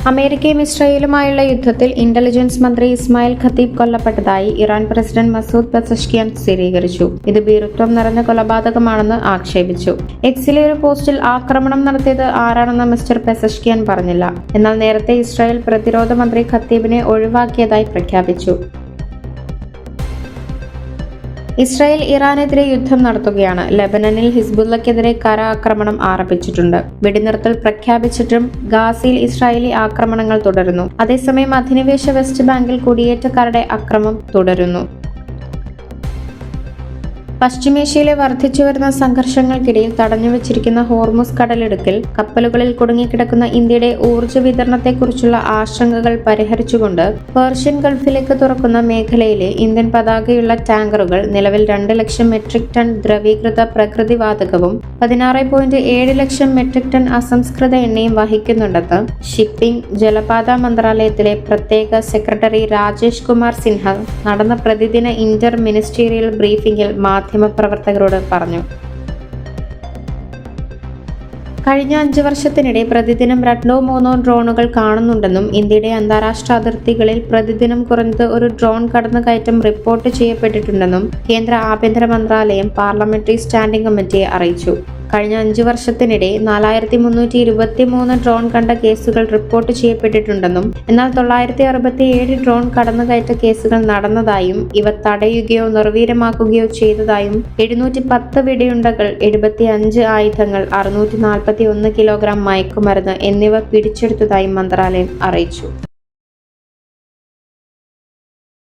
അമേരിക്കയും ഇസ്രായേലുമായുള്ള യുദ്ധത്തിൽ ഇന്റലിജൻസ് മന്ത്രി ഇസ്മായിൽ ഖത്തീബ് കൊല്ലപ്പെട്ടതായി ഇറാൻ പ്രസിഡന്റ് മസൂദ് പെസഷ്കിയാൻ സ്ഥിരീകരിച്ചു. ഇത് ഭീരുത്വം നിറഞ്ഞ കൊലപാതകമാണെന്ന് ആക്ഷേപിച്ചു. എക്സിലെ ഒരു പോസ്റ്റിൽ ആക്രമണം നടത്തിയത് ആരാണെന്ന് മിസ്റ്റർ പെസഷ്കിയാൻ പറഞ്ഞില്ല. എന്നാൽ നേരത്തെ ഇസ്രായേൽ പ്രതിരോധ മന്ത്രി ഖത്തീബിനെ ഒഴിവാക്കിയതായി പ്രഖ്യാപിച്ചു. ഇസ്രായേൽ ഇറാനെതിരെ യുദ്ധം നടത്തുകയാണ്. ലെബനനിൽ ഹിസ്ബുള്ളക്കെതിരെ കര ആക്രമണം ആരംഭിച്ചിട്ടുണ്ട്. വെടിനിർത്തൽ പ്രഖ്യാപിച്ചിട്ടും ഗാസയിൽ ഇസ്രായേലി ആക്രമണങ്ങൾ തുടരുന്നു. അതേസമയം അധിനിവേശ വെസ്റ്റ് ബാങ്കിൽ കുടിയേറ്റക്കാരുടെ അക്രമം തുടരുന്നു. പശ്ചിമേഷ്യയിലെ വർദ്ധിച്ചുവരുന്ന സംഘർഷങ്ങൾക്കിടയിൽ തടഞ്ഞുവച്ചിരിക്കുന്ന ഹോർമുസ് കടലിടുക്കിൽ കപ്പലുകളിൽ കുടുങ്ങിക്കിടക്കുന്ന ഇന്ത്യയുടെ ഊർജ്ജ വിതരണത്തെക്കുറിച്ചുള്ള ആശങ്കകൾ പരിഹരിച്ചുകൊണ്ട് പേർഷ്യൻ ഗൾഫിലേക്ക് തുറക്കുന്ന മേഖലയിലെ ഇന്ത്യൻ പതാകയുള്ള ടാങ്കറുകൾ നിലവിൽ 2 ലക്ഷം മെട്രിക് ടൺ ദ്രവീകൃത പ്രകൃതിവാതകവും 16.7 ലക്ഷം മെട്രിക് ടൺ അസംസ്കൃത എണ്ണയും വഹിക്കുന്നുണ്ടെന്ന് ഷിപ്പിംഗ് ജലപാത മന്ത്രാലയത്തിലെ പ്രത്യേക സെക്രട്ടറി രാജേഷ് കുമാർ സിൻഹ നടന്ന പ്രതിദിന ഇന്റർ മിനിസ്റ്റീരിയൽ ബ്രീഫിംഗിൽ മാധ്യമപ്രവർത്തകരോട് പറഞ്ഞു. കഴിഞ്ഞ 5 വർഷത്തിനിടെ പ്രതിദിനം 2-3 ഡ്രോണുകൾ കാണുന്നുണ്ടെന്നും ഇന്ത്യയുടെ അന്താരാഷ്ട്ര അതിർത്തികളിൽ പ്രതിദിനം കുറഞ്ഞത് ഒരു ഡ്രോൺ കടന്നുകയറ്റം റിപ്പോർട്ട് ചെയ്യപ്പെട്ടിട്ടുണ്ടെന്നും കേന്ദ്ര ആഭ്യന്തര മന്ത്രാലയം പാർലമെന്ററി സ്റ്റാൻഡിംഗ് കമ്മിറ്റിയെ അറിയിച്ചു. കഴിഞ്ഞ 5 വർഷത്തിനിടെ 4323 ഡ്രോൺ കണ്ട കേസുകൾ റിപ്പോർട്ട് ചെയ്യപ്പെട്ടിട്ടുണ്ടെന്നും എന്നാൽ 967 ഡ്രോൺ കടന്നുകയറ്റ കേസുകൾ നടന്നതായും ഇവ തടയുകയോ നിർവീര്യമാക്കുകയോ ചെയ്തതായും 710 വെടിയുണ്ടകൾ, 75 ആയുധങ്ങൾ, 641 കിലോഗ്രാം മയക്കുമരുന്ന് എന്നിവ പിടിച്ചെടുത്തതായും മന്ത്രാലയം അറിയിച്ചു.